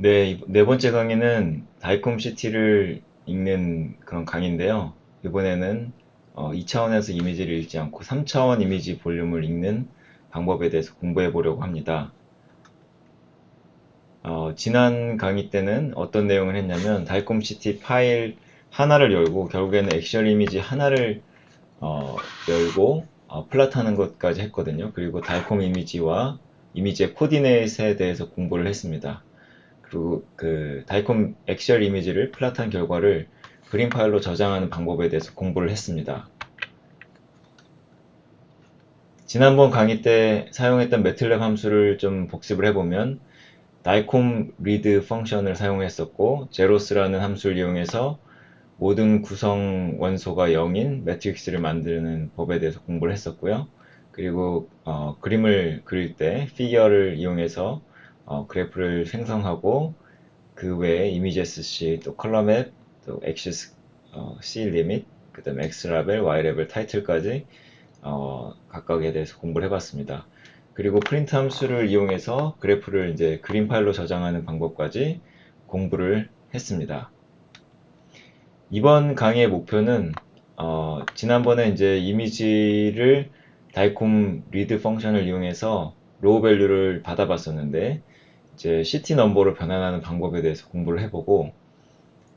네, 네 번째 강의는 다이콤 시티를 읽는 그런 강의인데요. 이번에는 2차원에서 이미지를 읽지 않고 3차원 이미지 볼륨을 읽는 방법에 대해서 공부해 보려고 합니다. 지난 강의 때는 어떤 내용을 했냐면 다이콤 시티 파일 하나를 열고 결국에는 액션 이미지 하나를 열고 플랫하는 것까지 했거든요. 그리고 다이콤 이미지와 이미지의 코디네이트에 대해서 공부를 했습니다. 그리고 그 다이콤 엑셀 이미지를 플랫한 결과를 그림 파일로 저장하는 방법에 대해서 공부를 했습니다. 지난번 강의 때 사용했던 매틀랩 함수를 좀 복습을 해보면 다이콤 리드 펑션을 사용했었고 제로스라는 함수를 이용해서 모든 구성 원소가 0인 매트릭스를 만드는 법에 대해서 공부를 했었고요. 그리고 그림을 그릴 때 피겨를 이용해서 그래프를 생성하고 그 외에 이미지 SC, 또 컬러 맵, 또 액시스 C 리밋, 그 다음에 X 라벨, Y 라벨, 타이틀까지 각각에 대해서 공부를 해봤습니다. 그리고 프린트 함수를 이용해서 그래프를 이제 그림 파일로 저장하는 방법까지 공부를 했습니다. 이번 강의의 목표는 지난번에 이제 이미지를 다이콤 리드 펑션을 이용해서 로우 밸류를 받아봤었는데 이제 시티 넘버로 변환하는 방법에 대해서 공부를 해보고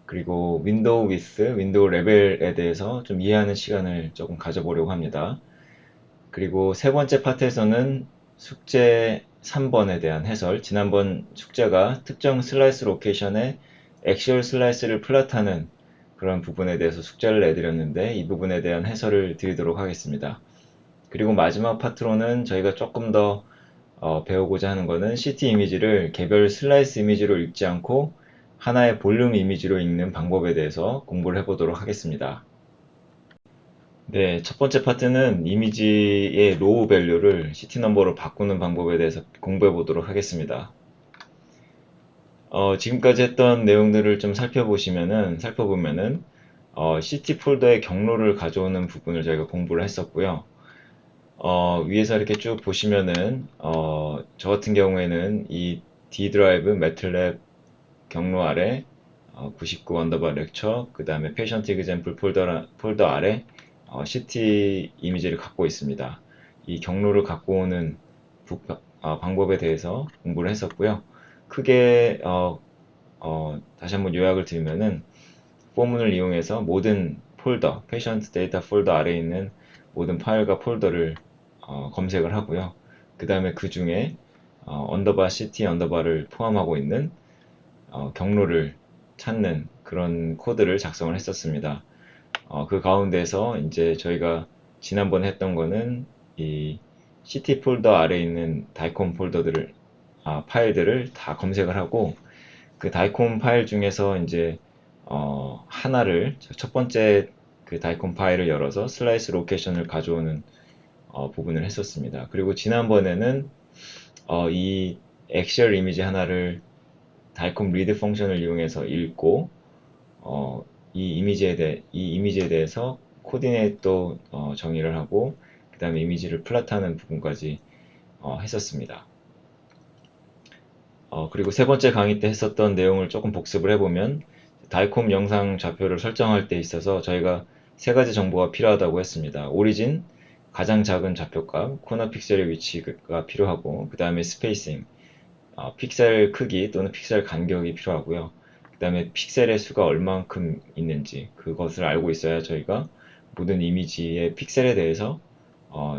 그리고 윈도우 위스, 윈도우 레벨에 대해서 좀 이해하는 시간을 조금 가져보려고 합니다. 그리고 세 번째 파트에서는 숙제 3번에 대한 해설, 지난번 숙제가 특정 슬라이스 로케이션에 액츄얼 슬라이스를 플랫하는 그런 부분에 대해서 숙제를 내드렸는데 이 부분에 대한 해설을 드리도록 하겠습니다. 그리고 마지막 파트로는 저희가 조금 더 배우고자 하는 거는 CT 이미지를 개별 슬라이스 이미지로 읽지 않고 하나의 볼륨 이미지로 읽는 방법에 대해서 공부를 해보도록 하겠습니다. 네, 첫 번째 파트는 이미지의 로우 밸류를 CT 넘버로 바꾸는 방법에 대해서 공부해 보도록 하겠습니다. 지금까지 했던 내용들을 좀 살펴보면은, CT 폴더의 경로를 가져오는 부분을 저희가 공부를 했었고요. 위에서 이렇게 쭉 보시면은, 저 같은 경우에는 이 D 드라이브 매틀랩 경로 아래 99 언더바 렉처, 그 다음에 페이션트 example 폴더 아래 CT 이미지를 갖고 있습니다. 이 경로를 갖고 오는 방법에 대해서 공부를 했었고요. 크게 다시 한번 요약을 드리면은 포문을 이용해서 모든 폴더, 페이션트 데이터 폴더 아래에 있는 모든 파일과 폴더를 검색을 하고요. 그 다음에 그 중에 언더바 CT 언더바를 포함하고 있는 경로를 찾는 그런 코드를 작성을 했었습니다. 그 가운데서 이제 저희가 지난번에 했던 거는 이 CT 폴더 아래에 있는 다이콤 파일들을 다 검색을 하고 그 다이콤 파일 중에서 이제 하나를 첫 번째 그 다이콤 파일을 열어서 슬라이스 로케이션을 가져오는 부분을 했었습니다. 그리고 지난번에는 이 엑셀 이미지 하나를 다이콤 리드 펑션을 이용해서 읽고 이 이미지에 대해서 코디네이트도 정의를 하고 그 다음에 이미지를 플랫하는 부분까지 했었습니다. 그리고 세 번째 강의 때 했었던 내용을 조금 복습을 해보면 다이콤 영상 좌표를 설정할 때 있어서 저희가 세 가지 정보가 필요하다고 했습니다. 오리진, 가장 작은 좌표값, 코너 픽셀의 위치가 필요하고 그 다음에 스페이싱, 픽셀 크기 또는 픽셀 간격이 필요하고요. 그 다음에 픽셀의 수가 얼만큼 있는지 그것을 알고 있어야 저희가 모든 이미지의 픽셀에 대해서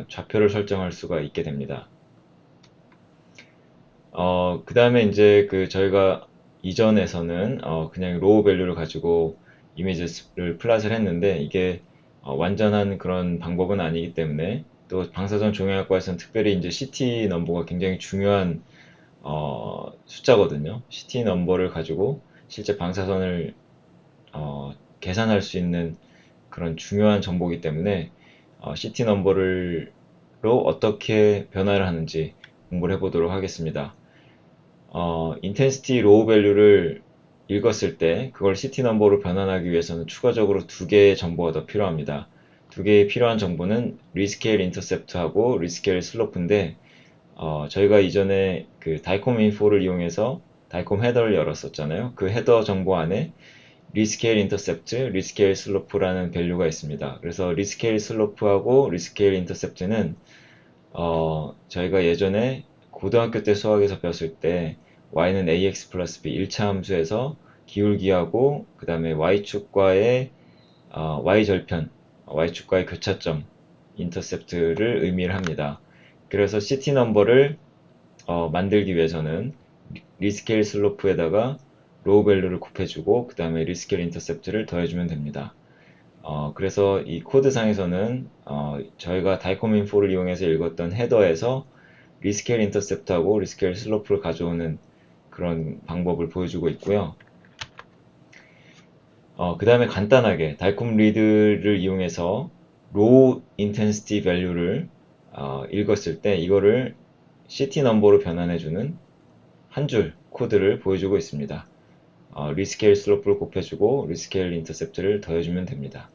좌표를 설정할 수가 있게 됩니다. 그 다음에 이제 그 저희가 이전에서는 그냥 로우 밸류를 가지고 이미지를 플랫을 했는데 이게 완전한 그런 방법은 아니기 때문에 또 방사선 종양학과에서는 특별히 이제 CT 넘버가 굉장히 중요한 숫자거든요. CT 넘버를 가지고 실제 방사선을 계산할 수 있는 그런 중요한 정보이기 때문에 CT 넘버로 어떻게 변화를 하는지 공부를 해보도록 하겠습니다. 인텐시티 로우 밸류를 읽었을 때 그걸 CT 넘버로 변환하기 위해서는 추가적으로 두 개의 정보가 더 필요합니다. 두 개의 필요한 정보는 리스케일 인터셉트하고 리스케일 슬로프인데 저희가 이전에 그 다이콤 인포를 이용해서 다이콤 헤더를 열었었잖아요. 그 헤더 정보 안에 리스케일 인터셉트, 리스케일 슬로프라는 밸류가 있습니다. 그래서 리스케일 슬로프하고 리스케일 인터셉트는 저희가 예전에 고등학교 때 수학에서 배웠을 때 y는 ax 플러스 b 1차 함수에서 기울기하고 그 다음에 y축과의 y절편, y축과의 교차점 인터셉트를 의미를 합니다. 그래서 CT 넘버를 만들기 위해서는 리스케일 슬로프에다가 로우 밸류를 곱해주고 그 다음에 리스케일 인터셉트를 더해주면 됩니다. 그래서 이 코드상에서는 저희가 다이콤 인포를 이용해서 읽었던 헤더에서 리스케일 인터셉트하고 리스케일 슬로프를 가져오는 그런 방법을 보여주고 있고요. 그 다음에 간단하게 달콤 리드를 이용해서 로우 인텐시티 밸류를 읽었을 때 이거를 CT 넘버로 변환해주는 한 줄 코드를 보여주고 있습니다. 리스케일 슬로프를 곱해주고 리스케일 인터셉트를 더해주면 됩니다.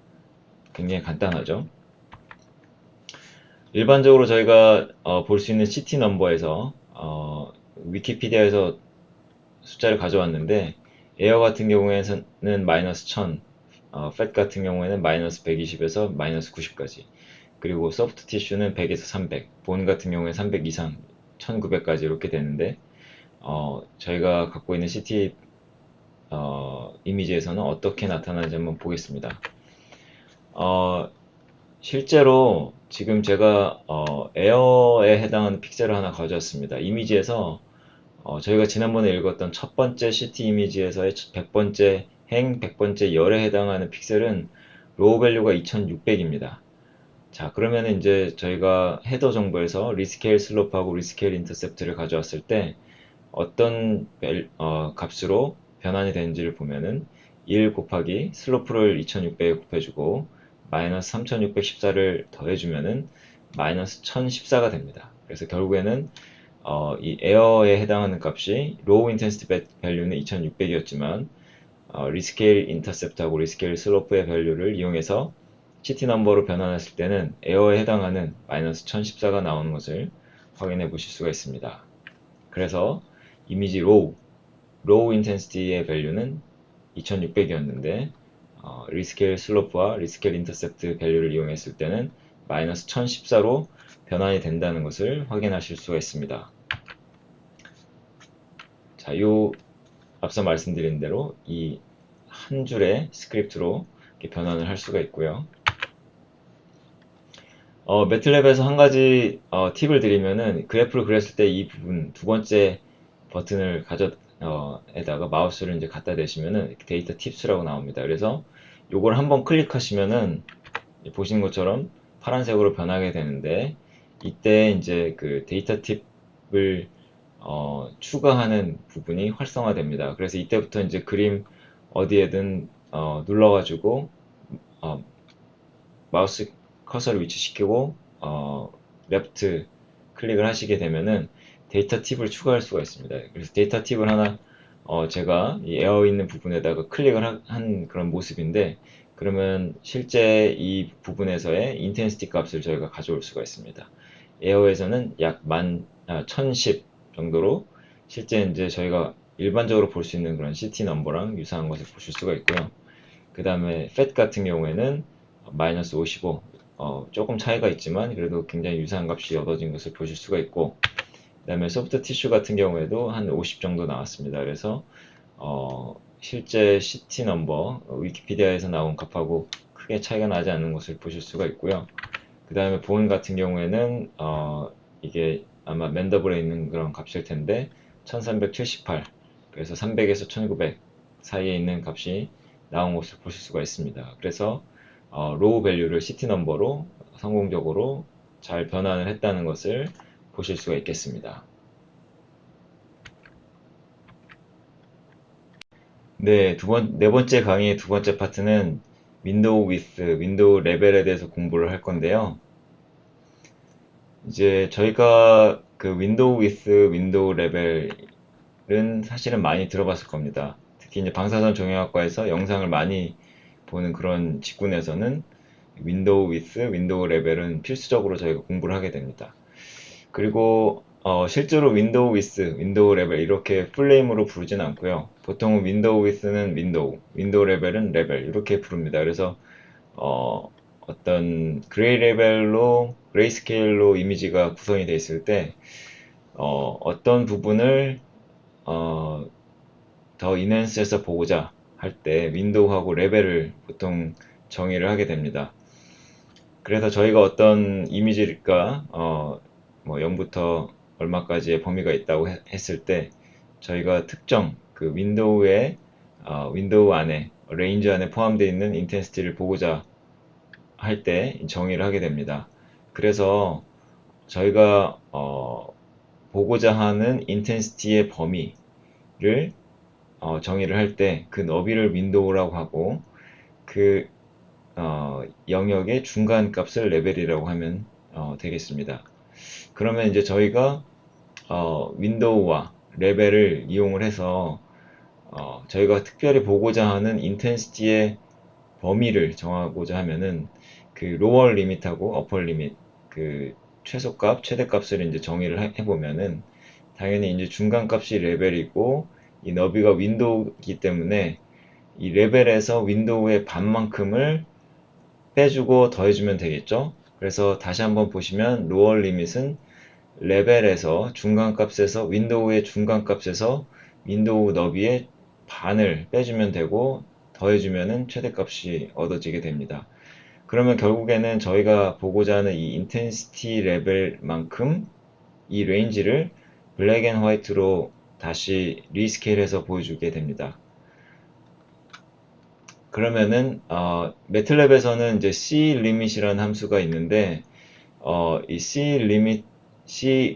굉장히 간단하죠. 일반적으로 저희가 볼 수 있는 CT 넘버에서 위키피디아에서 숫자를 가져왔는데 에어 같은 경우에는 마이너스 1000, 팻 같은 경우에는 마이너스 120에서 마이너스 90까지, 그리고 소프트 티슈는 100에서 300, 본 같은 경우에 300 이상, 1900까지 이렇게 되는데 저희가 갖고 있는 CT 이미지에서는 어떻게 나타나는지 한번 보겠습니다. 실제로 지금 제가 에어에 해당하는 픽셀을 하나 가져왔습니다. 이미지에서 저희가 지난번에 읽었던 첫 번째 CT 이미지에서의 100번째 행, 100번째 열에 해당하는 픽셀은 로우 밸류가 2600입니다. 자, 그러면 이제 저희가 헤더 정보에서 리스케일 슬로프하고 리스케일 인터셉트를 가져왔을 때 어떤 값으로 변환이 되는지를 보면은 1 곱하기 슬로프를 2600에 곱해주고 마이너스 3614를 더해주면은 마이너스 1014가 됩니다. 그래서 결국에는 이 에어에 해당하는 값이 로우 인텐시티 밸류는 2600이었지만 리스케일 인터셉트하고 리스케일 슬로프의 밸류를 이용해서 CT 넘버로 변환했을 때는 에어에 해당하는 마이너스 1014가 나오는 것을 확인해 보실 수가 있습니다. 그래서 이미지 로우 인텐시티의 밸류는 2600이었는데 리스케일 슬로프와 리스케일 인터셉트 밸류를 이용했을 때는 마이너스 1014로 변환이 된다는 것을 확인하실 수가 있습니다. 자, 요 앞서 말씀드린 대로 이 한 줄의 스크립트로 이렇게 변환을 할 수가 있고요. 매틀랩에서 한 가지 팁을 드리면은 그래프를 그렸을 때 이 부분 두 번째 버튼을 에다가 마우스를 이제 갖다 대시면은 데이터 팁스라고 나옵니다. 그래서 요걸 한번 클릭하시면은 보시는 것처럼 파란색으로 변하게 되는데 이때 이제 그 데이터 팁을 추가하는 부분이 활성화됩니다. 그래서 이때부터 이제 그림 어디에든 눌러가지고 어, 마우스 커서를 위치시키고 레프트 클릭을 하시게 되면은 데이터 팁을 추가할 수가 있습니다. 그래서 데이터 팁을 하나 제가 이 에어 있는 부분에다가 클릭을 한 그런 모습인데 그러면 실제 이 부분에서의 인텐시티 값을 저희가 가져올 수가 있습니다. 에어에서는 약 1010 정도로 실제 이제 저희가 일반적으로 볼 수 있는 그런 CT 넘버랑 유사한 것을 보실 수가 있고요. 그 다음에 팻 같은 경우에는 마이너스 55, 조금 차이가 있지만 그래도 굉장히 유사한 값이 얻어진 것을 보실 수가 있고, 그 다음에 소프트 티슈 같은 경우에도 한 50 정도 나왔습니다. 그래서 실제 CT 넘버 위키피디아에서 나온 값하고 크게 차이가 나지 않는 것을 보실 수가 있고요. 그 다음에 본 같은 경우에는 이게 아마 맨더블에 있는 그런 값일 텐데 1378, 그래서 300에서 1900 사이에 있는 값이 나온 것을 보실 수가 있습니다. 그래서 로우 밸류를 CT 넘버로 성공적으로 잘 변환을 했다는 것을 보실 수가 있겠습니다. 네, 네 번째 강의의 두 번째 파트는 윈도우 위스, 윈도우 레벨에 대해서 공부를 할 건데요. 이제 저희가 그 윈도우 위스, 윈도우 레벨은 사실은 많이 들어봤을 겁니다. 특히 이제 방사선 종양학과에서 영상을 많이 보는 그런 직군에서는 윈도우 위스, 윈도우 레벨은 필수적으로 저희가 공부를 하게 됩니다. 그리고 실제로 윈도우 위스, 윈도우 레벨 이렇게 풀네임으로 부르진 않고요. 보통은 윈도우 위스는 윈도우, 윈도우 레벨은 레벨 이렇게 부릅니다. 그래서 어떤 그레이 레벨로 그레이 스케일로 이미지가 구성이 되어 있을 때 어떤 부분을 어, 더 인핸스해서 보고자 할 때 윈도우하고 레벨을 보통 정의를 하게 됩니다. 그래서 저희가 어떤 이미지가 뭐 0부터 얼마까지의 범위가 있다고 했을 때 저희가 특정 그 윈도우 안에 레인지 안에 포함되어 있는 인텐시티를 보고자 할 때 정의를 하게 됩니다. 그래서 저희가 보고자 하는 인텐시티의 범위를 정의를 할 때 그 너비를 윈도우라고 하고 그 영역의 중간 값을 레벨이라고 하면 되겠습니다. 그러면 이제 저희가 윈도우와 레벨을 이용을 해서 저희가 특별히 보고자 하는 인텐시티의 범위를 정하고자 하면은 그 로어 리밋하고 어퍼 리밋 그 최소값, 최대값을 이제 정의를 해보면은 당연히 이제 중간값이 레벨이고 이 너비가 윈도우이기 때문에 이 레벨에서 윈도우의 반만큼을 빼주고 더해주면 되겠죠. 그래서 다시 한번 보시면 로어 리밋은 레벨에서 중간값에서 윈도우의 중간값에서 윈도우 너비의 반을 빼주면 되고 더해주면은 최대값이 얻어지게 됩니다. 그러면 결국에는 저희가 보고자 하는 이 인텐시티 레벨만큼 이 레인지를 블랙 앤 화이트로 다시 리스케일해서 보여주게 됩니다. 그러면은 매틀랩에서는 이제 C limit이라는 함수가 있는데 이 C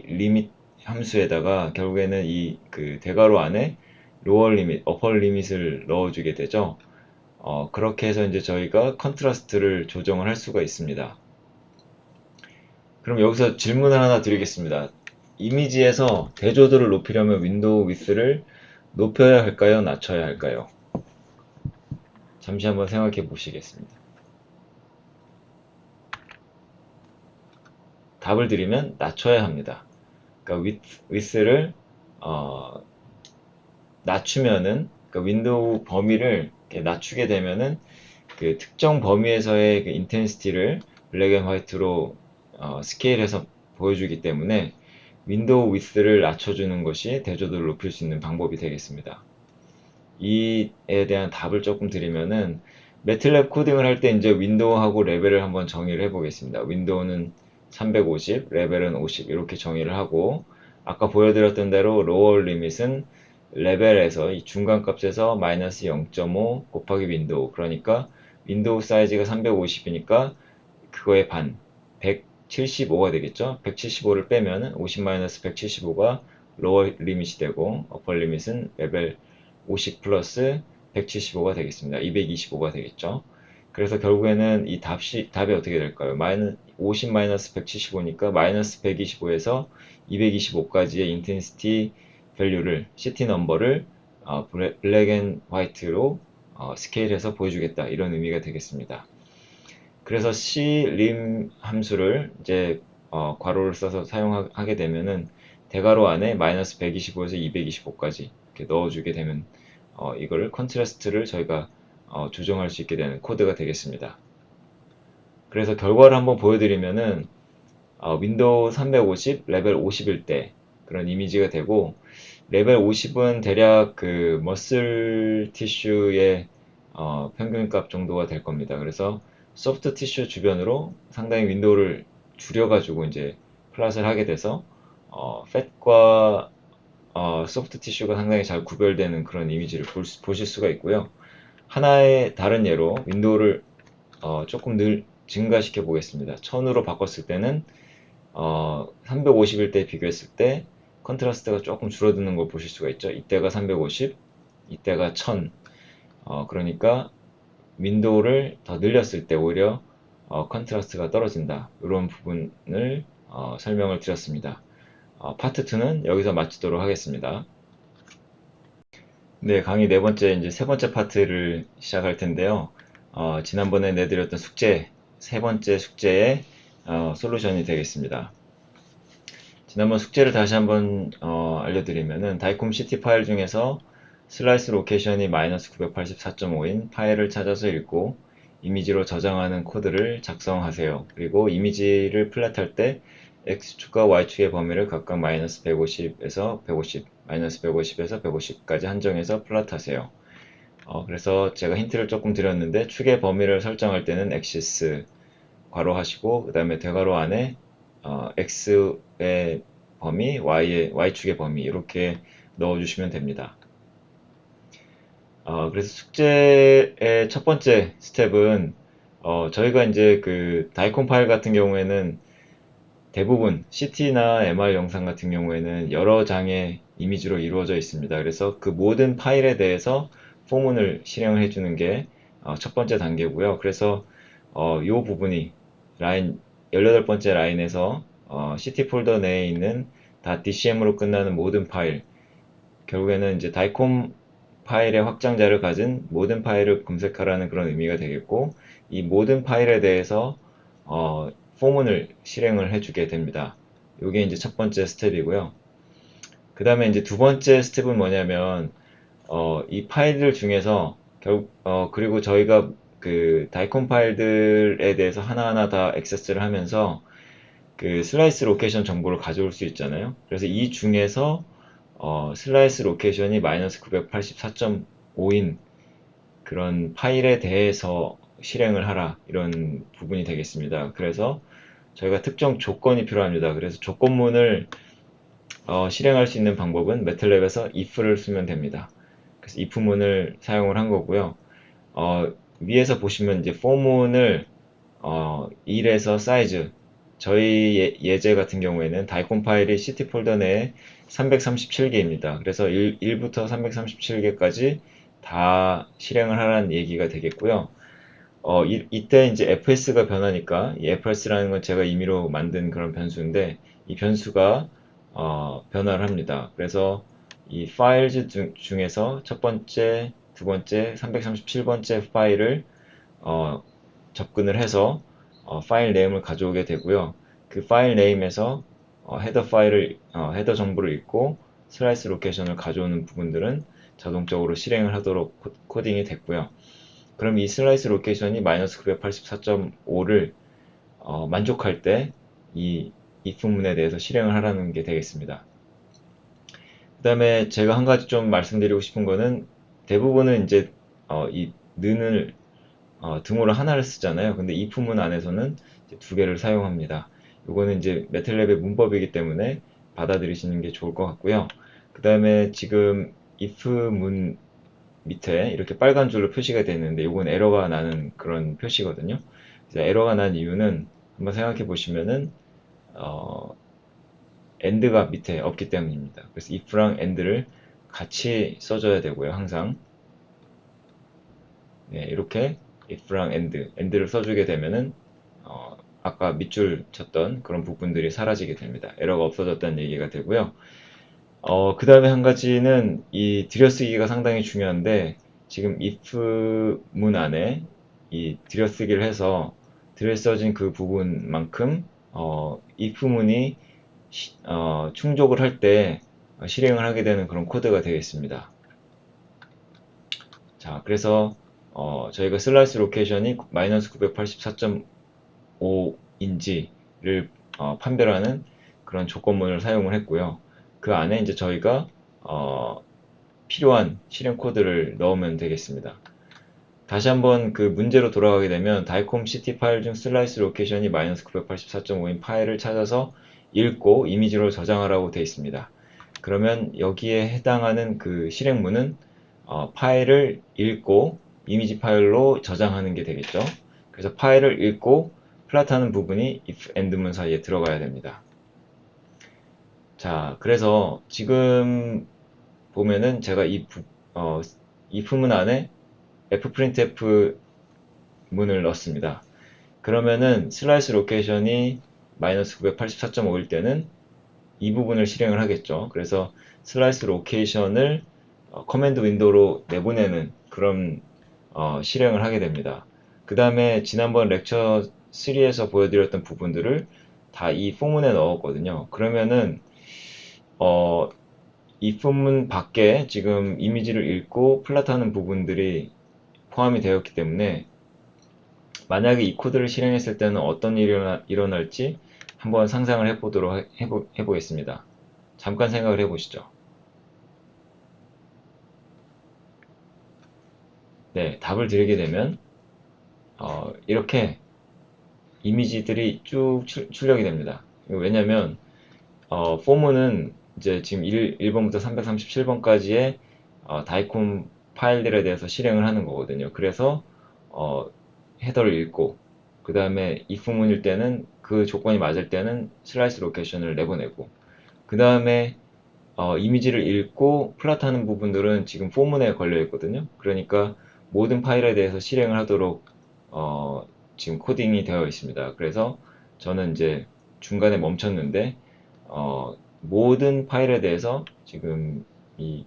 리밋 함수에다가 결국에는 이 그 대괄호 안에 로어 리밋, 어퍼 리밋을 넣어주게 되죠. 그렇게 해서 이제 저희가 컨트라스트를 조정을 할 수가 있습니다. 그럼 여기서 질문을 하나 드리겠습니다. 이미지에서 대조도를 높이려면 윈도우 위스를 높여야 할까요? 낮춰야 할까요? 잠시 한번 생각해 보시겠습니다. 답을 드리면 낮춰야 합니다. 그러니까 위스를 어, 낮추면은 그러니까 윈도우 범위를 이렇게 낮추게 되면은 그 특정 범위에서의 그 인텐시티를 블랙 앤 화이트로 스케일해서 보여주기 때문에 윈도우 위스를 낮춰주는 것이 대조도를 높일 수 있는 방법이 되겠습니다. 이에 대한 답을 조금 드리면은 매틀랩 코딩을 할 때 이제 윈도우하고 레벨을 한번 정의를 해보겠습니다. 윈도우는 350, 레벨은 50 이렇게 정의를 하고 아까 보여드렸던 대로 로어 리밋은 레벨에서 이 중간값에서 마이너스 0.5 곱하기 윈도우 그러니까 윈도우 사이즈가 350이니까 그거의 반 175가 되겠죠. 175를 빼면 50 마이너스 175가 로어 리밋이 되고 어퍼 리밋은 레벨 50 플러스 175가 되겠습니다. 225가 되겠죠. 그래서 결국에는 이 답이 어떻게 될까요? 50 마이너스 175니까 마이너스 125에서 225까지의 인텐시티 밸류를 CT 넘버를 블랙 앤 화이트로 스케일해서 보여주겠다 이런 의미가 되겠습니다. 그래서 clim 함수를 이제 괄호를 써서 사용하게 되면은 대괄호 안에 마이너스 125에서 225까지 이렇게 넣어주게 되면 이걸 컨트라스트를 저희가 조정할 수 있게 되는 코드가 되겠습니다. 그래서 결과를 한번 보여드리면은 윈도우 350 레벨 50일 때 그런 이미지가 되고 레벨 50은 대략 그 머슬 티슈의 평균값 정도가 될 겁니다. 그래서 소프트 티슈 주변으로 상당히 윈도우를 줄여가지고 이제 플랫을 하게 돼서 팻과 소프트 티슈가 상당히 잘 구별되는 그런 이미지를 보실 수가 있고요. 하나의 다른 예로 윈도우를 조금 증가시켜 보겠습니다. 1000으로 바꿨을 때는 350일 때 비교했을 때 컨트라스트가 조금 줄어드는 걸 보실 수가 있죠. 이때가 350, 이때가 1000. 그러니까 윈도우를 더 늘렸을 때 오히려 컨트라스트가 떨어진다. 이런 부분을 설명을 드렸습니다. 파트 2는 여기서 마치도록 하겠습니다. 네, 강의 네 번째, 이제 세 번째 파트를 시작할 텐데요. 지난번에 내드렸던 세 번째 숙제의 솔루션이 되겠습니다. 지난번 숙제를 다시 한번 알려드리면은 다이콤 시티 파일 중에서 슬라이스 로케이션이 마이너스 984.5인 파일을 찾아서 읽고 이미지로 저장하는 코드를 작성하세요. 그리고 이미지를 플랫할 때 X축과 Y축의 범위를 각각 마이너스 150에서 150, 마이너스 150에서 150까지 한정해서 플랫하세요. 그래서 제가 힌트를 조금 드렸는데 축의 범위를 설정할 때는 엑시스 괄호 하시고 그 다음에 대괄호 안에 x의 범위, y축의 범위 이렇게 넣어주시면 됩니다. 그래서 숙제의 첫 번째 스텝은 저희가 이제 그 다이콘 파일 같은 경우에는 대부분 CT나 MR 영상 같은 경우에는 여러 장의 이미지로 이루어져 있습니다. 그래서 그 모든 파일에 대해서 포문을 실행을 해주는 게 첫 번째 단계고요. 그래서 이 부분이 라인 18번째 라인에서 CT 폴더 내에 있는 .dcm으로 끝나는 모든 파일, 결국에는 이제 다이콤 파일의 확장자를 가진 모든 파일을 검색하라는 그런 의미가 되겠고, 이 모든 파일에 대해서 포문을 실행을 해주게 됩니다. 이게 이제 첫 번째 스텝이고요. 그 다음에 이제 두 번째 스텝은 뭐냐면 이 파일들 중에서 그리고 저희가 그 다이콘 파일들에 대해서 하나하나 다 액세스를 하면서 그 슬라이스 로케이션 정보를 가져올 수 있잖아요. 그래서 이 중에서 슬라이스 로케이션이 마이너스 984.5인 그런 파일에 대해서 실행을 하라 이런 부분이 되겠습니다. 그래서 저희가 특정 조건이 필요합니다. 그래서 조건문을 실행할 수 있는 방법은 매틀랩에서 if를 쓰면 됩니다. 그래서 if문을 사용을 한 거고요. 위에서 보시면 이제 for문을 1에서 사이즈, 저희 예제 같은 경우에는 다이콘 파일이 CT 폴더 내에 337개입니다. 그래서 1부터 337개까지 다 실행을 하라는 얘기가 되겠고요. 이때 이제 fs가 변하니까 이 fs라는 건 제가 임의로 만든 그런 변수인데 이 변수가 변화를 합니다. 그래서 이 파일즈 중에서 첫 번째, 두 번째, 337번째 파일을 접근을 해서 파일 네임을 가져오게 되고요. 그 파일 네임에서 헤더 정보를 읽고 슬라이스 로케이션을 가져오는 부분들은 자동적으로 실행을 하도록 코딩이 됐고요. 그럼 이 슬라이스 로케이션이 마이너스 984.5를 만족할 때 이 if문에 대해서 실행을 하라는 게 되겠습니다. 그 다음에 제가 한 가지 좀 말씀드리고 싶은 거는 대부분은 이제 이 는을 등호를 하나를 쓰잖아요. 근데 if문 안에서는 이제 두 개를 사용합니다. 이거는 이제 매틀랩의 문법이기 때문에 받아들이시는 게 좋을 것 같고요. 그 다음에 지금 if문 밑에 이렇게 빨간 줄로 표시가 되어 있는데 이건 에러가 나는 그런 표시거든요. 그래서 에러가 난 이유는 한번 생각해 보시면은 end가 밑에 없기 때문입니다. 그래서 if랑 end를 같이 써줘야 되고요. 항상 네, 이렇게 if랑 end를 써주게 되면은 아까 밑줄 쳤던 그런 부분들이 사라지게 됩니다. 에러가 없어졌다는 얘기가 되고요. 그 다음에 한 가지는 이 들여쓰기가 상당히 중요한데 지금 if 문 안에 이 들여쓰기를 해서 들여써진 그 부분만큼 if 문이 충족을 할 때 실행을 하게 되는 그런 코드가 되겠습니다. 자, 그래서 저희가 슬라이스 로케이션이 마이너스 984.5인지를 판별하는 그런 조건문을 사용을 했고요. 그 안에 이제 저희가 필요한 실행 코드를 넣으면 되겠습니다. 다시 한번 그 문제로 돌아가게 되면 다이콤 CT 파일 중 슬라이스 로케이션이 마이너스 984.5인 파일을 찾아서 읽고 이미지로 저장하라고 되어 있습니다. 그러면 여기에 해당하는 그 실행문은 파일을 읽고 이미지 파일로 저장하는 게 되겠죠. 그래서 파일을 읽고 플랫하는 부분이 if and 문 사이에 들어가야 됩니다. 자, 그래서 지금 보면은 제가 if 문 안에 fprintf 문을 넣습니다. 그러면은 슬라이스 로케이션이 마이너스 984.5일 때는 이 부분을 실행을 하겠죠. 그래서 슬라이스 로케이션을 커맨드 윈도우로 내보내는 그런 실행을 하게 됩니다. 그 다음에 지난번 렉처 3에서 보여드렸던 부분들을 다 이 포문에 넣었거든요. 그러면은 이 포문 밖에 지금 이미지를 읽고 플랫하는 부분들이 포함이 되었기 때문에 만약에 이 코드를 실행했을 때는 어떤 일이 일어날지 한번 상상을 해보겠습니다. 잠깐 생각을 해보시죠. 네, 답을 드리게 되면 이렇게 이미지들이 쭉 출력이 됩니다. 왜냐면 포문은 이제 지금 1번부터 337번까지의 다이콤 파일들에 대해서 실행을 하는 거거든요. 그래서 어, 헤더를 읽고 그 다음에 if 문일 때는 그 조건이 맞을 때는 슬라이스 로케이션을 내보내고 그 다음에 이미지를 읽고 플랫하는 부분들은 지금 포문에 걸려 있거든요. 그러니까 모든 파일에 대해서 실행을 하도록 지금 코딩이 되어 있습니다. 그래서 저는 이제 중간에 멈췄는데 모든 파일에 대해서 지금 이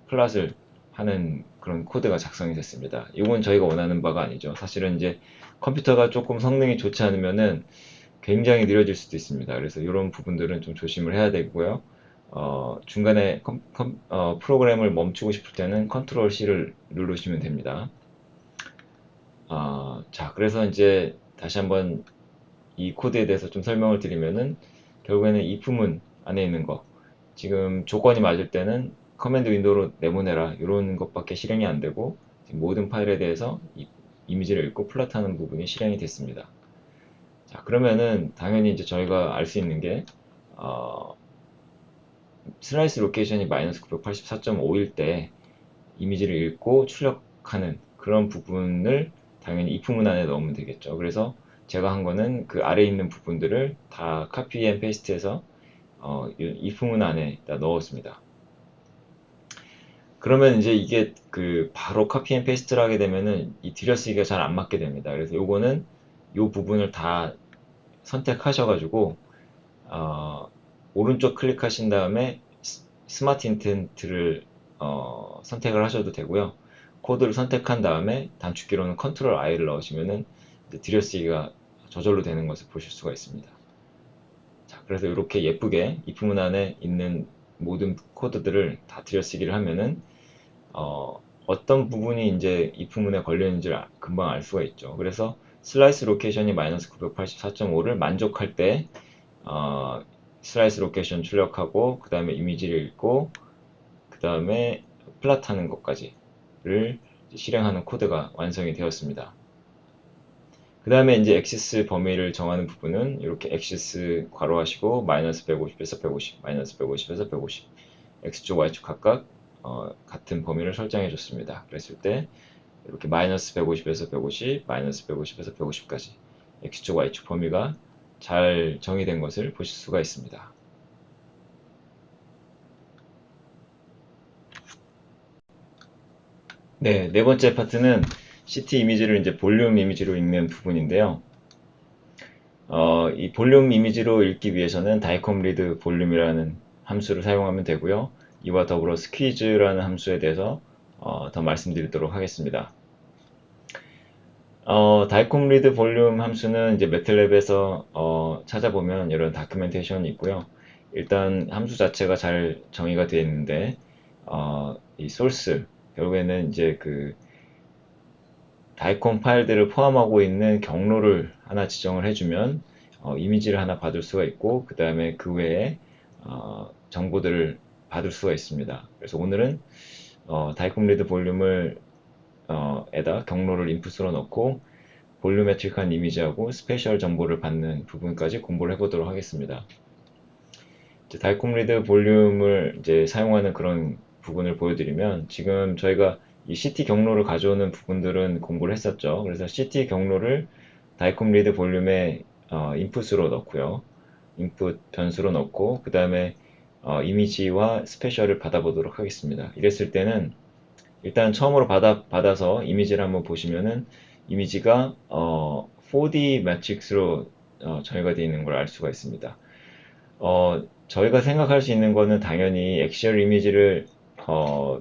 플랫을 하는 그런 코드가 작성이 됐습니다. 이건 저희가 원하는 바가 아니죠. 사실은 이제 컴퓨터가 조금 성능이 좋지 않으면은 굉장히 느려질 수도 있습니다. 그래서 이런 부분들은 좀 조심을 해야 되고요. 중간에 프로그램을 멈추고 싶을 때는 컨트롤 C를 누르시면 됩니다. 자, 그래서 이제 다시 한번 이 코드에 대해서 좀 설명을 드리면은 결국에는 if문 안에 있는 거 지금 조건이 맞을 때는 커맨드 윈도우로 내보내라 이런 것밖에 실행이 안 되고 모든 파일에 대해서 이미지를 읽고 플랫하는 부분이 실행이 됐습니다. 자, 그러면은 당연히 이제 저희가 알 수 있는 게 어, 슬라이스 로케이션이 마이너스 984.5일 때 이미지를 읽고 출력하는 그런 부분을 당연히 if 문 안에 넣으면 되겠죠. 그래서 제가 한 거는 그 아래에 있는 부분들을 다 카피 앤 페이스트해서 if 문 안에 넣었습니다. 그러면 이제 이게 그 바로 카피 앤 페이스트를 하게 되면은 이 들여쓰기가 잘 안 맞게 됩니다. 그래서 요거는 요 부분을 다 선택하셔가지고 오른쪽 클릭하신 다음에 스마트 인텐트를 선택을 하셔도 되고요. 코드를 선택한 다음에 단축키로는 컨트롤 I를 넣으시면은 들여쓰기가 저절로 되는 것을 보실 수가 있습니다. 자, 그래서 이렇게 예쁘게 if 문 안에 있는 모든 코드들을 다 들여쓰기를 하면은 어떤 부분이 이제 if 문에 걸려 있는지를 금방 알 수가 있죠. 그래서 슬라이스 로케이션이 마이너스 984.5를 만족할 때 어, 슬라이스 로케이션 출력하고 그 다음에 이미지를 읽고 그 다음에 플랫하는 것까지를 실행하는 코드가 완성이 되었습니다. 그 다음에 이제 액시스 범위를 정하는 부분은 이렇게 액시스 괄호하시고 마이너스 150에서 150, 마이너스 150에서 150 X축, Y축 각각 같은 범위를 설정해 줬습니다. 그랬을 때 이렇게 마이너스 150에서 150, 마이너스 150에서 150까지 X축, Y축 범위가 잘 정의된 것을 보실 수가 있습니다. 네, 네 번째 파트는 CT 이미지를 이제 볼륨 이미지로 읽는 부분인데요. 이 볼륨 이미지로 읽기 위해서는 다이컴 리드 볼륨이라는 함수를 사용하면 되고요. 이와 더불어 스퀴즈라는 함수에 대해서 더 말씀드리도록 하겠습니다. 다이콤 리드 볼륨 함수는 이제 매틀랩에서 찾아보면 이런 다큐멘테이션이 있고요. 일단 함수 자체가 잘 정의가 되어 있는데 이 소스 결국에는 이제 그 다이콤 파일들을 포함하고 있는 경로를 하나 지정을 해주면 이미지를 하나 받을 수가 있고 그 다음에 그 외에 정보들을 받을 수가 있습니다. 그래서 오늘은 다이콤 리드 볼륨을 에다 경로를 인풋으로 넣고 볼륨메트릭한 이미지하고 스페셜 정보를 받는 부분까지 공부를 해보도록 하겠습니다. 이제 다이콤 리드 볼륨을 이제 사용하는 그런 부분을 보여드리면 지금 저희가 이 CT 경로를 가져오는 부분들은 공부를 했었죠. 그래서 CT 경로를 다이콤 리드 볼륨에 인풋으로 넣고요. 인풋 변수로 넣고 그 다음에 이미지와 스페셜을 받아보도록 하겠습니다. 이랬을 때는 일단 처음으로 받아서 이미지를 한번 보시면은 이미지가 4D 매트릭스로 정의가 되어 있는 걸 알 수가 있습니다. 저희가 생각할 수 있는 거는 당연히 엑시얼 이미지를 어,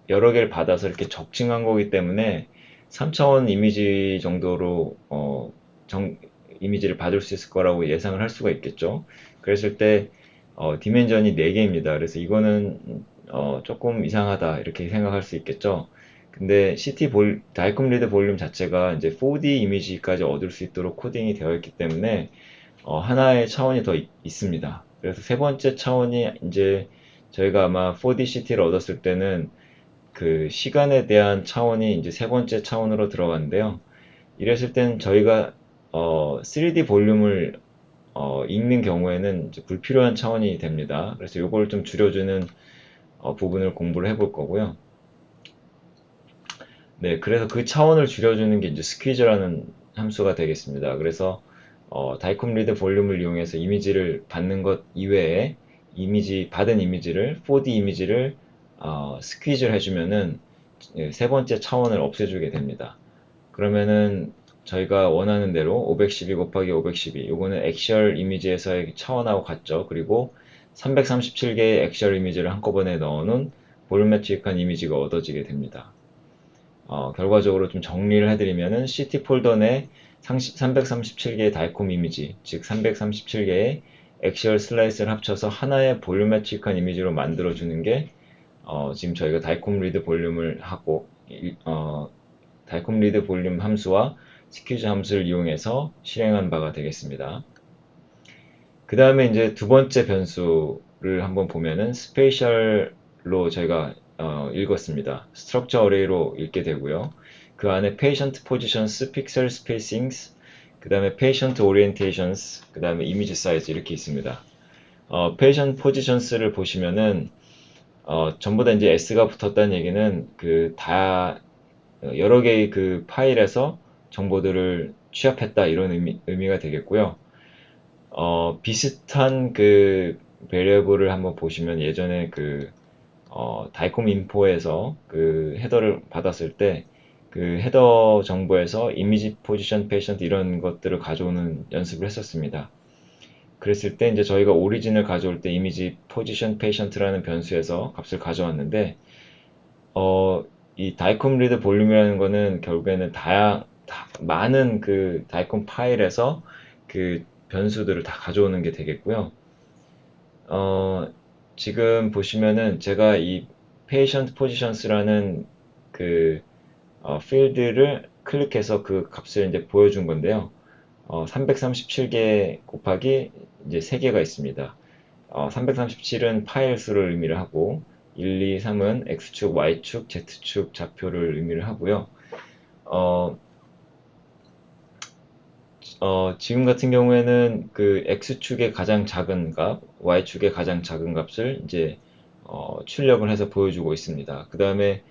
여러 개를 받아서 이렇게 적층한 거기 때문에 3차원 이미지 정도로 이미지를 받을 수 있을 거라고 예상을 할 수가 있겠죠. 그랬을 때 디멘전이 4개입니다. 그래서 이거는 조금 이상하다 이렇게 생각할 수 있겠죠. 근데 다이콤 리드 볼륨 자체가 이제 4D 이미지까지 얻을 수 있도록 코딩이 되어 있기 때문에 하나의 차원이 더 있습니다. 그래서 세 번째 차원이 이제 저희가 아마 4D CT를 얻었을 때는 그 시간에 대한 차원이 이제 세 번째 차원으로 들어가는데요. 이랬을 땐 저희가 3D 볼륨을 읽는 경우에는 이제 불필요한 차원이 됩니다. 그래서 이걸 좀 줄여주는 부분을 공부를 해볼 거고요. 네, 그래서 그 차원을 줄여주는 게 이제 스퀴즈라는 함수가 되겠습니다. 그래서 다이콤 리드 볼륨을 이용해서 이미지를 받는 것 이외에 받은 이미지를 4D 이미지를 스퀴즈를 해주면은 세 번째 차원을 없애주게 됩니다. 그러면은 저희가 원하는 대로 512 곱하기 512 요거는 액셜 이미지에서의 차원하고 같죠. 그리고 337개의 액셜 이미지를 한꺼번에 넣어놓은 볼륨메트릭한 이미지가 얻어지게 됩니다. 결과적으로 좀 정리를 해드리면은 CT 폴더 내 337개의 달콤 이미지, 즉 337개의 액시얼 슬라이스를 합쳐서 하나의 볼륨메트릭한 이미지로 만들어주는 게 지금 저희가 달콤 리드 볼륨을 하고 달콤 리드 볼륨 함수와 스퀴즈 함수를 이용해서 실행한 바가 되겠습니다. 그 다음에 이제 두 번째 변수를 한번 보면은 스페이셜로 저희가 읽었습니다. 스트럭처 어레이로 읽게 되고요. 그 안에 patient positions, pixel spacings, 그 다음에 patient orientations, 그 다음에 image size 이렇게 있습니다. patient positions를 보시면은 전부 다 이제 s가 붙었다는 얘기는 여러 개의 그 파일에서 정보들을 취합했다 이런 의미가 되겠고요. 비슷한 그 베리어블을 한번 보시면 예전에 다이콤 인포에서 그 헤더를 받았을 때 그 헤더 정보에서 이미지 포지션 페이션트 이런 것들을 가져오는 연습을 했었습니다. 그랬을 때 이제 저희가 오리진을 가져올 때 이미지 포지션 페이션트라는 변수에서 값을 가져왔는데 이 다이콤 리드 볼륨이라는 거는 결국에는 많은 그 다이콤 파일에서 그 변수들을 다 가져오는 게 되겠고요. 지금 보시면은 제가 이 patient positions라는 그 필드를 클릭해서 그 값을 이제 보여준 건데요. 337개 곱하기 이제 3개가 있습니다. 337은 파일 수를 의미를 하고 1, 2, 3은 X축, Y축, Z축 좌표를 의미를 하고요. 지금 같은 경우에는 그 X축의 가장 작은 값, Y축의 가장 작은 값을 이제 출력을 해서 보여주고 있습니다. 그 다음에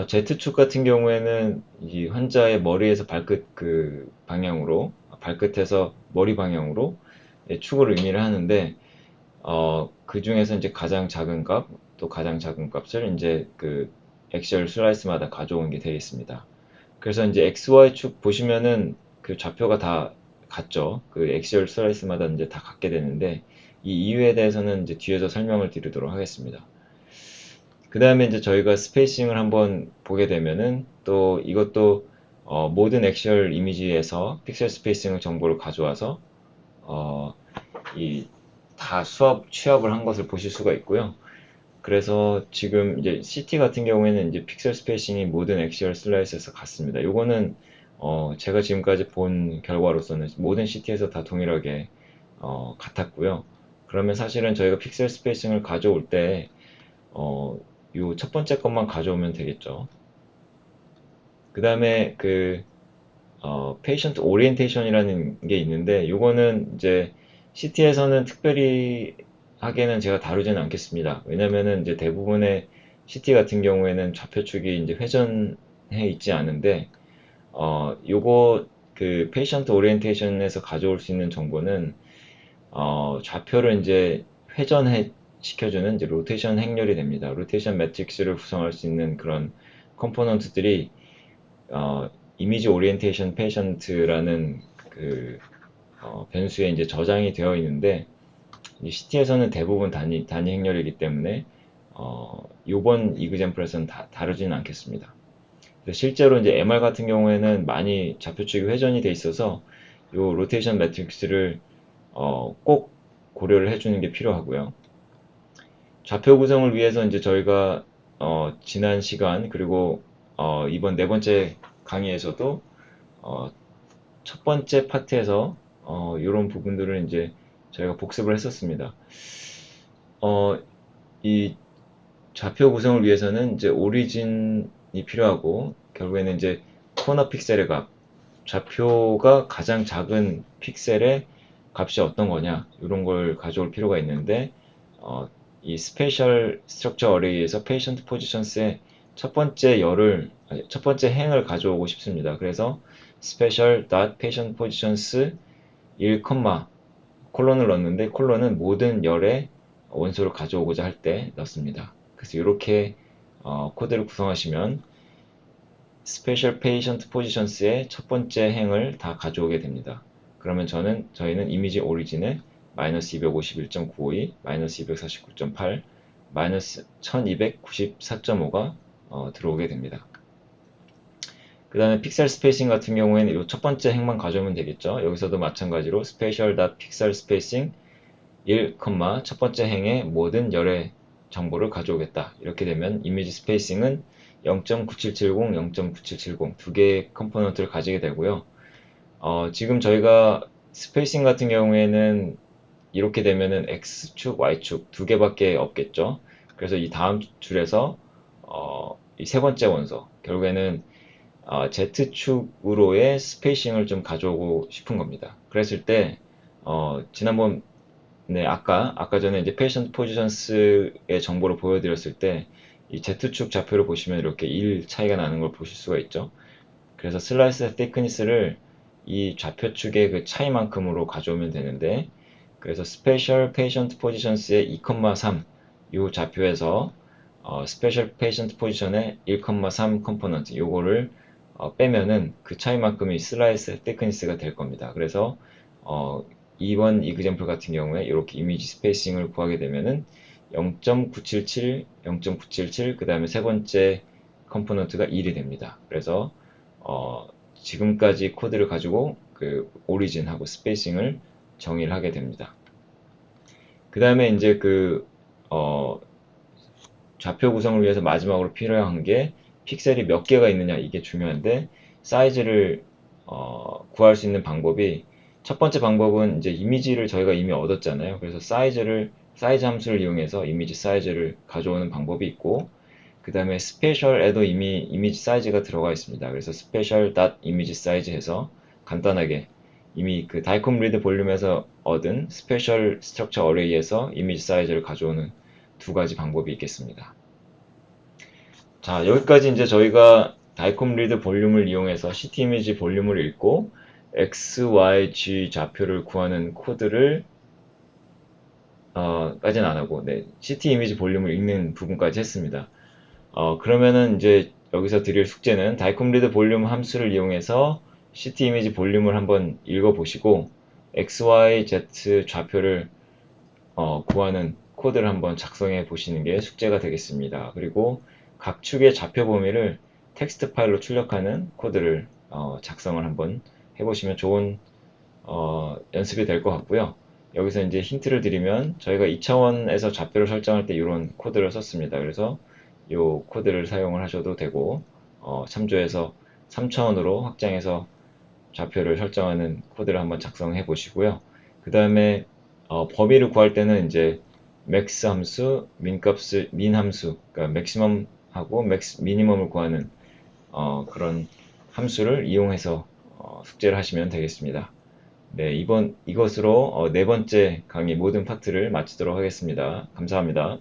Z축 같은 경우에는 이 환자의 머리에서 발끝 그 방향으로, 발끝에서 머리 방향으로 축을 의미를 하는데, 그 중에서 이제 가장 작은 값, 또 가장 작은 값을 이제 그 엑셀 슬라이스마다 가져온 게 되겠습니다. 그래서 이제 XY축 보시면은 그 좌표가 다 같죠. 그 엑셀 슬라이스마다 이제 다 같게 되는데, 이 이유에 대해서는 이제 뒤에서 설명을 드리도록 하겠습니다. 그 다음에 이제 저희가 스페이싱을 한번 보게 되면은 또 이것도 모든 엑셀 이미지에서 픽셀 스페이싱 정보를 가져와서 이 다 취합을 한 것을 보실 수가 있고요. 그래서 지금 이제 CT 같은 경우에는 이제 픽셀 스페이싱이 모든 엑시얼 슬라이스에서 같습니다. 요거는 제가 지금까지 본 결과로서는 모든 CT에서 다 동일하게 같았고요. 그러면 사실은 저희가 픽셀 스페이싱을 가져올 때 요 첫 번째 것만 가져오면 되겠죠. 그 다음에 페이션트 오리엔테이션이라는 게 있는데 요거는 이제 CT에서는 특별히 하게는 제가 다루지는 않겠습니다. 왜냐면은 이제 대부분의 CT 같은 경우에는 좌표축이 이제 회전해 있지 않은데 요거 그 페이션트 오리엔테이션에서 가져올 수 있는 정보는 좌표를 이제 회전해 시켜주는 이제 로테이션 행렬이 됩니다. 로테이션 매트릭스를 구성할 수 있는 그런 컴포넌트들이 이미지 오리엔테이션 페이션트라는 변수에 이제 저장이 되어 있는데 CT에서는 대부분 단위 행렬이기 때문에 요번 이그젬플에서는 다루지는 않겠습니다. 실제로 이제 MR 같은 경우에는 많이 좌표축이 회전이 돼 있어서 요 로테이션 매트릭스를 꼭 고려를 해주는 게 필요하고요. 좌표 구성을 위해서 이제 저희가 지난 시간 그리고 이번 네 번째 강의에서도 어, 첫 번째 파트에서 이런 부분들을 이제 저희가 복습을 했었습니다. 어, 이 좌표 구성을 위해서는 이제 오리진이 필요하고 결국에는 이제 코너 픽셀의 값, 좌표가 가장 작은 픽셀의 값이 어떤 거냐 이런 걸 가져올 필요가 있는데 이 스페셜 스트럭처 어레이에서 페이션트 포지션스의 첫 번째 행을 가져오고 싶습니다. 그래서 스페셜 dot patient positions 1, 콜론을 넣었는데 콜론은 모든 열의 원소를 가져오고자 할 때 넣습니다. 그래서 이렇게 코드를 구성하시면 스페셜 페이션트 포지션스의 첫 번째 행을 다 가져오게 됩니다. 그러면 저희는 이미지 오리진에 마이너스 251.952, 마이너스 249.8, 마이너스 1294.5가 들어오게 됩니다. 그 다음에 픽셀 스페이싱 같은 경우에는 이 첫 번째 행만 가져오면 되겠죠. 여기서도 마찬가지로 special.pixel spacing 1, 첫 번째 행의 모든 열의 정보를 가져오겠다. 이렇게 되면 이미지 스페이싱은 0.9770, 0.9770 두 개의 컴포넌트를 가지게 되고요. 지금 저희가 스페이싱 같은 경우에는 이렇게 되면은 X축, Y축 두 개밖에 없겠죠. 그래서 이 다음 줄에서 이 세 번째 원소, 결국에는 Z축으로의 스페이싱을 좀 가져오고 싶은 겁니다. 그랬을 때, 지난번 네, 아까 전에 이제 페이션트 포지션스의 정보를 보여드렸을 때, 이 Z축 좌표를 보시면 이렇게 1 차이가 나는 걸 보실 수가 있죠. 그래서 슬라이스 thickness를 이 좌표축의 그 차이만큼으로 가져오면 되는데, 그래서 스페셜 페이션트 포지션스의 2,3 이 좌표에서 스페셜 페이션트 포지션의 1,3 컴포넌트 요거를 빼면은 그 차이만큼이 슬라이스 thickness가 될 겁니다. 그래서 어, 이번 이그젬플 같은 경우에 이렇게 이미지 스페이싱을 구하게 되면은 0.977, 0.977, 그 다음에 세 번째 컴포넌트가 1이 됩니다. 그래서 지금까지 코드를 가지고 그 오리진하고 스페이싱을 정의를 하게 됩니다. 그 다음에 이제 좌표 구성을 위해서 마지막으로 필요한 게 픽셀이 몇 개가 있느냐 이게 중요한데 사이즈를 구할 수 있는 방법이 첫 번째 방법은 이제 이미지를 저희가 이미 얻었잖아요. 그래서 사이즈 함수를 이용해서 이미지 사이즈를 가져오는 방법이 있고 그 다음에 스페셜에도 이미 이미지 사이즈가 들어가 있습니다. 그래서 스페셜 닷 이미지 사이즈 해서 간단하게 이미 그 다이콤 리드 볼륨에서 얻은 스페셜 스트럭처 어레이에서 이미지 사이즈를 가져오는 두 가지 방법이 있겠습니다. 자, 여기까지 이제 저희가 다이콤 리드 볼륨을 이용해서 CT 이미지 볼륨을 읽고 X, Y, G 좌표를 구하는 코드를 까지는 안 하고 네, CT 이미지 볼륨을 읽는 부분까지 했습니다. 그러면은 이제 여기서 드릴 숙제는 다이콤 리드 볼륨 함수를 이용해서 CT 이미지 볼륨을 한번 읽어보시고 X, Y, Z 좌표를 구하는 코드를 한번 작성해 보시는 게 숙제가 되겠습니다. 그리고 각 축의 좌표 범위를 텍스트 파일로 출력하는 코드를 작성을 한번 해보시면 좋은 연습이 될 것 같고요. 여기서 이제 힌트를 드리면 저희가 2차원에서 좌표를 설정할 때 이런 코드를 썼습니다. 그래서 이 코드를 사용을 하셔도 되고 참조해서 3차원으로 확장해서 좌표를 설정하는 코드를 한번 작성해 보시고요. 그 다음에 범위를 구할 때는 이제 맥스 함수, 민 함수, 그러니까 맥시멈하고 미니멈을 구하는 그런 함수를 이용해서 숙제를 하시면 되겠습니다. 네, 이것으로 네 번째 강의 모든 파트를 마치도록 하겠습니다. 감사합니다.